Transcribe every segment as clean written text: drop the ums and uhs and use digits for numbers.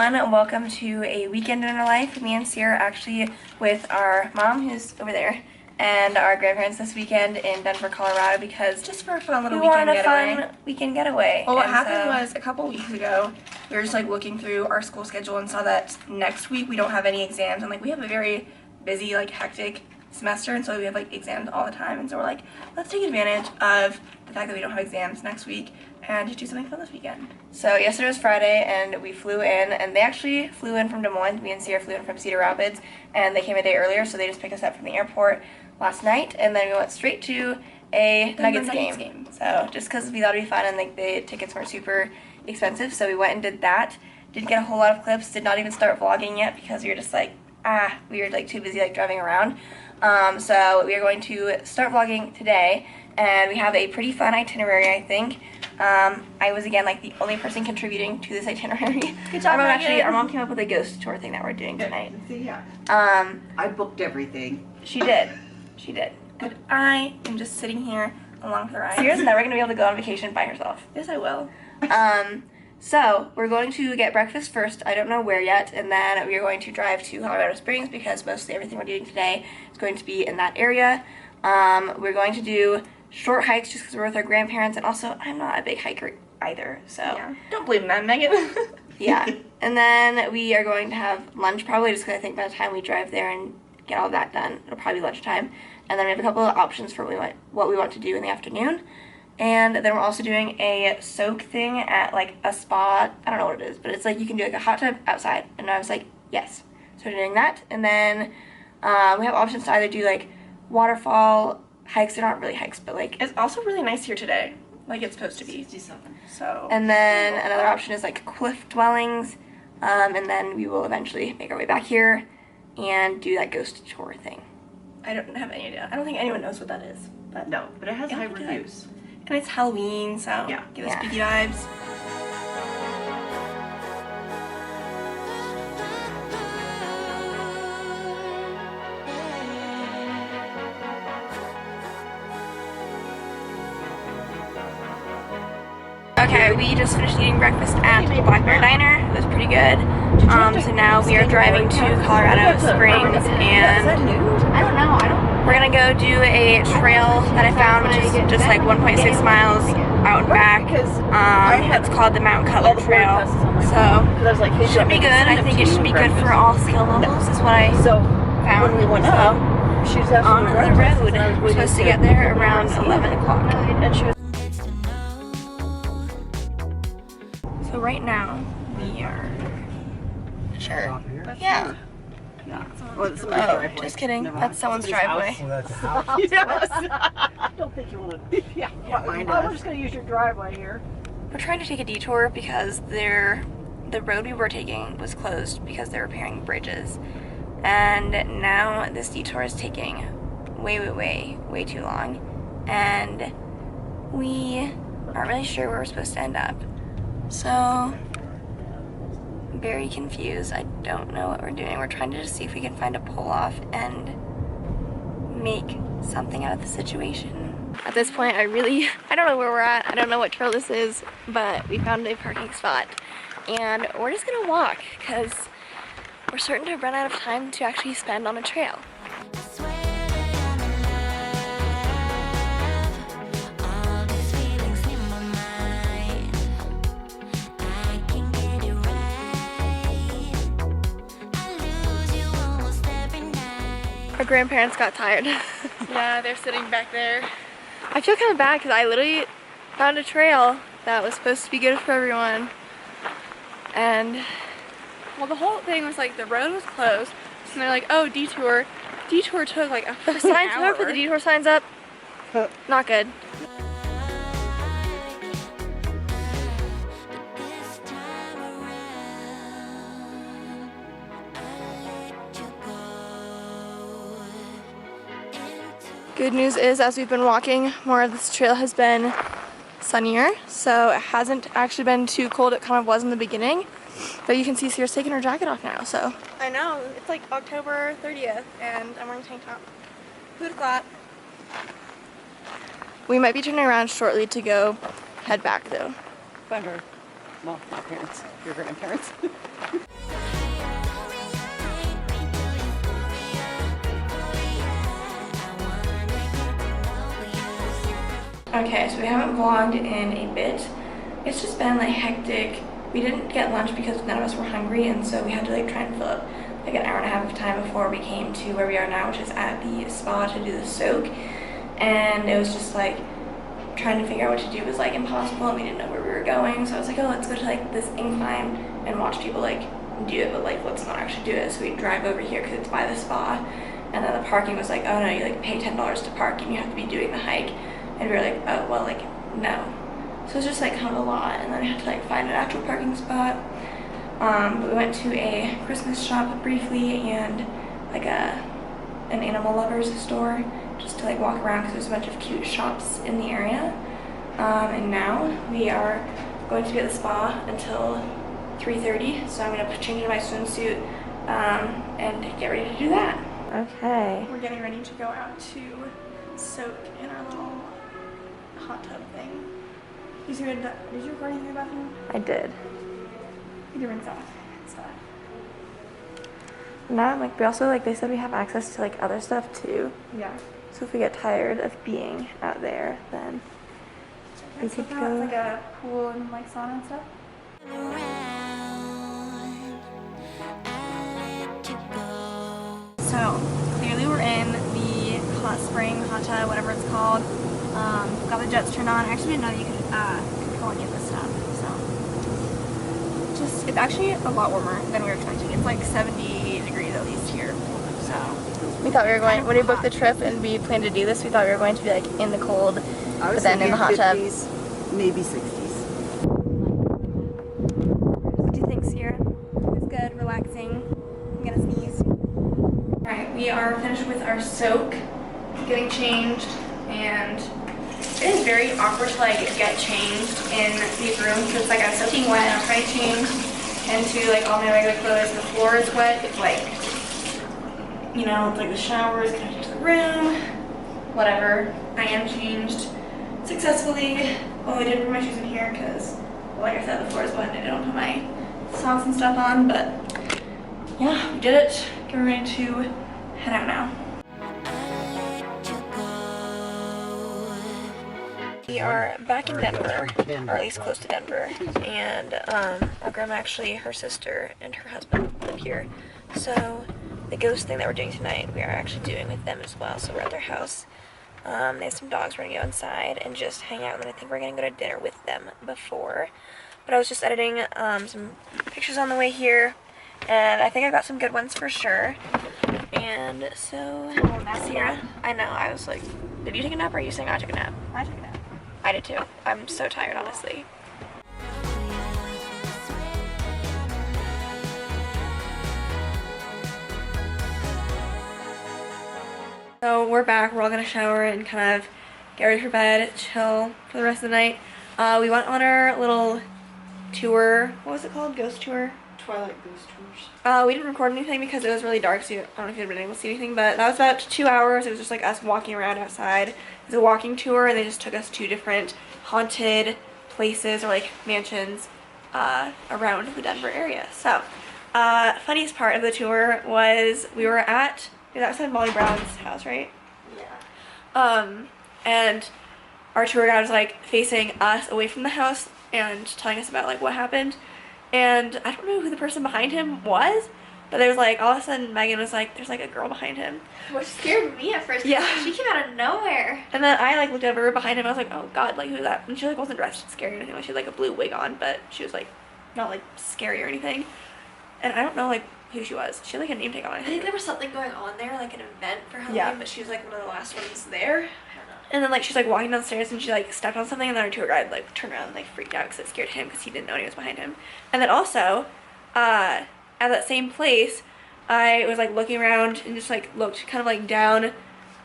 everyone, welcome to a weekend in our life. Me and Sierra are actually with our mom, who's over there, and our grandparents this weekend in Denver, Colorado, because just for a fun little weekend getaway. Well, what happened was a couple weeks ago, we were just like looking through our school schedule and saw that next week we don't have any exams, and like we have a very busy, like hectic semester, and so we have like exams all the time, and so we're like, let's take advantage of the fact that we don't have exams next week and just do something fun this weekend. So yesterday was Friday, and we flew in, and they actually flew in from Des Moines. Me and Sierra flew in from Cedar Rapids, and they came a day earlier, so they just picked us up from the airport last night, and then we went straight to a Nuggets game. So just because we thought it'd be fun, and like the tickets weren't super expensive, so we went and did that. Didn't get a whole lot of clips. Did not even start vlogging yet because we were just like, we were like too busy like driving around. So we are going to start vlogging today, and we have a pretty fun itinerary, I think. I was again like the only person contributing to this itinerary. Good job, our mom came up with a ghost tour thing that we're doing tonight. Yeah. I booked everything. She did. And I am just sitting here along the ride. Sierra's never gonna be able to go on vacation by herself. Yes, I will. So we're going to get breakfast first. I don't know where yet, and then we are going to drive to Colorado Springs because mostly everything we're doing today is going to be in that area. We're going to do short hikes just because we're with our grandparents, and also I'm not a big hiker either, so yeah. Don't blame them, Megan. yeah. And then we are going to have lunch probably just because I think by the time we drive there and get all that done, it'll probably be lunchtime. And then we have a couple of options for what we want to do in the afternoon. And then we're also doing a soak thing at like a spa. I don't know what it is, but it's like you can do like a hot tub outside. And I was like, yes. So we're doing that. And then we have options to either do like waterfall hikes. They're not really hikes, but like It's also really nice here today. Like it's supposed to be. 67. So. And then another option is like cliff dwellings. And then we will eventually make our way back here and do that ghost tour thing. I don't have any idea. I don't think anyone knows what that is. But No, but it has high look good. reviews. And it's Halloween, so Yeah. give us Yeah. spooky vibes. Okay, we just finished eating breakfast at Black Bear Diner. It was pretty good. So now we are driving to Colorado Springs, and I don't know. we're gonna go do a trail that I found, which is just like 1.6 miles out and back. It's called the Mount Cutler Trail. So it should be good. I think it should be good for all skill levels, is what I found. when we went up, she was On the road. We're supposed to get there around 11 o'clock. and she was So right now, we are... Sure. Yeah. Well, it's Oh, just kidding. That's someone's driveway. I don't think you want to. Yeah, we're just going to use your driveway here. We're trying to take a detour because the road we were taking was closed because they're repairing bridges. And now this detour is taking way too long. And we aren't really sure where we're supposed to end up. So, very confused. I don't know what we're doing. We're trying to just see if we can find a pull-off and make something out of the situation. At this point, I don't know where we're at. I don't know what trail this is, but we found a parking spot. And we're just gonna walk, because we're starting to run out of time to actually spend on a trail. Our grandparents got tired. Yeah, they're sitting back there. I feel kind of bad because I literally found a trail that was supposed to be good for everyone. And, Well, the whole thing was like the road was closed, so they're like, oh, detour. Detour took like a the signs, whoever put the detour signs up, not good. Good news is, as we've been walking, more of this trail has been sunnier, so it hasn't actually been too cold. It kind of was in the beginning, but you can see Sierra's taking her jacket off now, so. I know, it's like October 30th, and I'm wearing a tank top. Who'd have thought? We might be turning around shortly to go head back, though. Find her Well, my parents, your grandparents. Okay, so we haven't vlogged in a bit. It's just been like hectic. We didn't get lunch because none of us were hungry, and so we had to like try and fill up like an hour and a half of time before we came to where we are now, which is at the spa to do the soak. And it was just like trying to figure out what to do was like impossible, and we didn't know where we were going. So I was like, oh, let's go to like this incline and watch people like do it, but like let's not actually do it. So we drive over here because it's by the spa, and then the parking was like, oh no, you like pay $10 to park and you have to be doing the hike. And we were like, oh, well, like, no. So it's just like kind of a lot, and then I had to like find an actual parking spot. But we went to a Christmas shop briefly and like an animal lovers store just to like walk around because there's a bunch of cute shops in the area. And now we are going to be at the spa until 3:30, so I'm going to change into my swimsuit and get ready to do that. Okay. We're getting ready to go out to soak in our little hot tub thing. Did you record anything about him? I did. You can rinse off and stuff. Now I'm like, we also like, they said we have access to like other stuff too. Yeah. So if we get tired of being out there, then we could go. Like a pool and like sauna and stuff. So clearly we're in the hot spring, hot tub, whatever it's called. Got the jets turned on. I actually didn't know you could control any of this stuff. So just, it's actually a lot warmer than we were expecting. It's like 70 degrees at least here. So we thought we were going, when we booked the trip and we planned to do this, we thought we were going to be like in the cold, but then in the hot tub. 50s, maybe 60s. What do you think, Sierra? It's good, relaxing. I'm gonna sneeze. Alright, we are finished with our soak, getting changed, and it is very awkward to like get changed in these rooms because like I'm soaking wet and I'm trying to change into like all my regular clothes. The floor is wet. It's like, you know, it's like the shower is connected to the room. Whatever. I am changed successfully. Well, I did put my shoes in here because, well, like I said, the floor is wet and I don't put my socks and stuff on. But yeah, we did it. Getting ready to head out now. We are back in Denver, or at least close to Denver, and our grandma actually, her sister and her husband live here. So the ghost thing that we're doing tonight, we are actually doing with them as well. So we're at their house. They have some dogs. We're going to go inside and just hang out, and then I think we're going to go to dinner with them before. But I was just editing some pictures on the way here, and I think I got some good ones for sure. And so, Sierra, I know, I was like, did you take a nap or are you saying I took a nap? I took a nap. I did too. I'm so tired, honestly. So we're back. We're all gonna shower and kind of get ready for bed, chill for the rest of the night. We went on our little tour. What was it called? Ghost tour? Twilight ghost tours. We didn't record anything because it was really dark, so I don't know if you'd been able to see anything, but that was about 2 hours. It was just like us walking around outside. It was a walking tour, and they just took us to different haunted places or like mansions around the Denver area. So, funniest part of the tour was we were at, that was at Molly Brown's house, right? Yeah. And our tour guide was like facing us away from the house and telling us about like what happened. And I don't know who the person behind him was, but there was like, all of a sudden Megan was like, there's like a girl behind him. Which scared me at first. Yeah. She came out of nowhere. And then I like looked over behind him, I was like, oh god, like who's that? And she like wasn't dressed scary or anything, like she had like a blue wig on, but she was like not like scary or anything. And I don't know like who she was. She had like a name tag on. I think there was something going on there, like an event for Halloween, Yeah. but she was like one of the last ones there. And then like she's like walking downstairs and she like stepped on something, and then our tour guide like turned around and like freaked out because it scared him because he didn't know anyone was behind him. And then also at that same place I was like looking around and just like looked kind of like down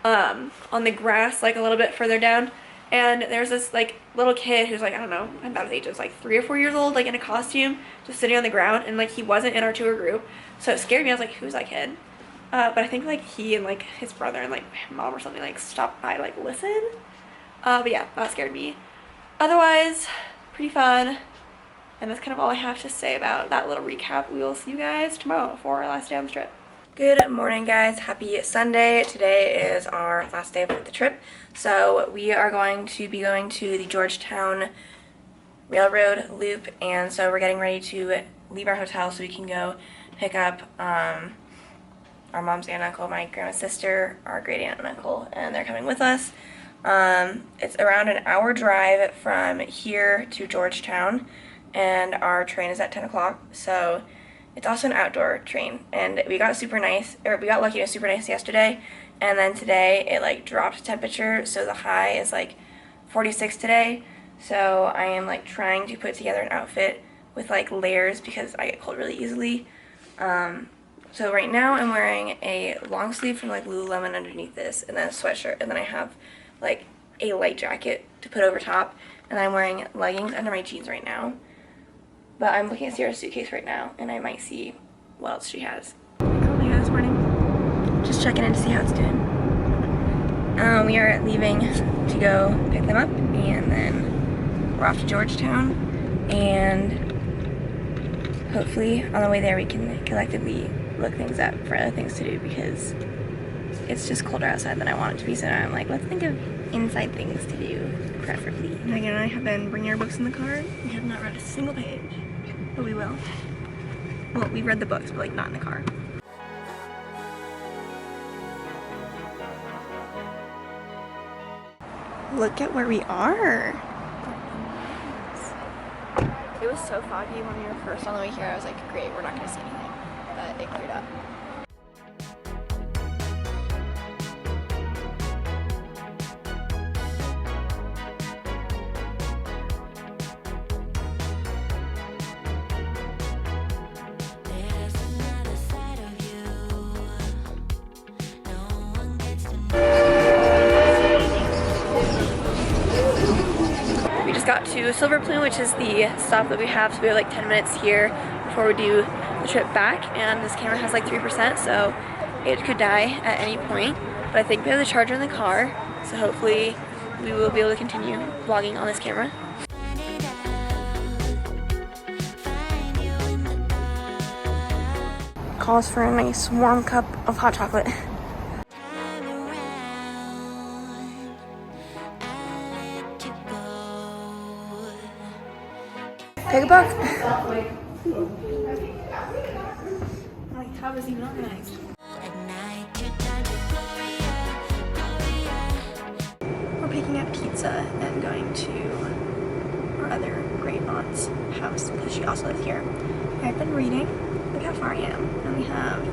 on the grass like a little bit further down, and there's this like little kid who's like, I don't know, about his age, was like 3 or 4 years old, like in a costume just sitting on the ground, and like he wasn't in our tour group, so it scared me. I was like, who's that kid? But I think like he and like his brother and like mom or something like stopped by to like listen. But yeah, that scared me. Otherwise, pretty fun. And that's kind of all I have to say about that little recap. We will see you guys tomorrow for our last day on the trip. Good morning, guys. Happy Sunday. Today is our last day of the trip. So we are going to be going to the Georgetown Railroad Loop, and so we're getting ready to leave our hotel so we can go pick up our mom's aunt and uncle, my grandma's sister, our great aunt and uncle, and they're coming with us. It's around an hour drive from here to Georgetown, and our train is at 10 o'clock, so it's also an outdoor train. And we got lucky it was super nice yesterday, and then today it like dropped temperature, so the high is like 46 today. So I am like trying to put together an outfit with like layers because I get cold really easily. So right now I'm wearing a long sleeve from like Lululemon underneath this, and then a sweatshirt, and then I have like a light jacket to put over top, and I'm wearing leggings under my jeans right now. But I'm looking at Sierra's suitcase right now, and I might see what else she has. Currently here this morning, just checking in to see how it's doing. We are leaving to go pick them up, and then we're off to Georgetown, and hopefully on the way there we can collectively look things up for other things to do, because it's just colder outside than I want it to be. So now I'm like, let's think of inside things to do, preferably. Megan and I have been bringing our books in the car. We have not read a single page, but we will. Well, we read the books, but like not in the car. Look at where we are. It was so foggy when we were first on the way here. I was like, great, we're not going to see anything. But it cleared up. Got to Silver Plume, which is the stop that we have, so we have like 10 minutes here before we do the trip back, and this camera has like 3%, so it could die at any point, but I think we have the charger in the car, so hopefully we will be able to continue vlogging on this camera. Calls for a nice warm cup of hot chocolate. Take a book. My tub is even organized. We're picking up pizza and going to our other great aunt's house because she also lives here. I've been reading. Look how far I am. And we have,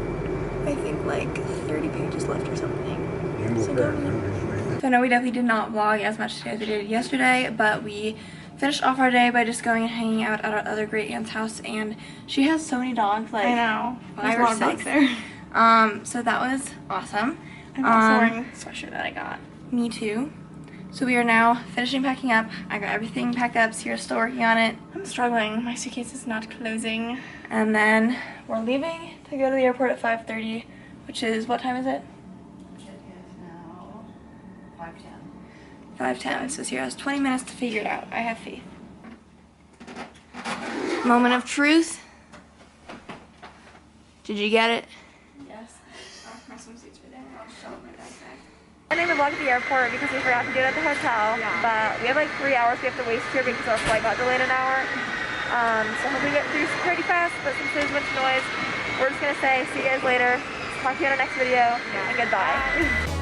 I think, like 30 pages left or something. So I know we definitely did not vlog as much today as we did yesterday, but we finished off our day by just going and hanging out at our other great aunt's house, and she has so many dogs, like I know. 5 or 6 there. So that was awesome. I'm also wearing a sweatshirt that I got. Me too. So we are now finishing packing up. I got everything packed up. Sierra's still working on it. I'm struggling. My suitcase is not closing. And then we're leaving to go to the airport at 5:30, which is, what time is it? It is now 5:10. 5:10, so Sierra has 20 minutes to figure it out. I have faith. Moment of truth. Did you get it? Yes. Oh, my swimsuit's right there. I'll show my backpack. I didn't even vlog at the airport because we forgot to do it at the hotel. Yeah. But we have like 3 hours we have to waste here because our flight got delayed an hour. So hopefully we get through pretty fast, but since there's much noise, we're just gonna say see you guys later. Talk to you in our next video, and goodbye. Bye.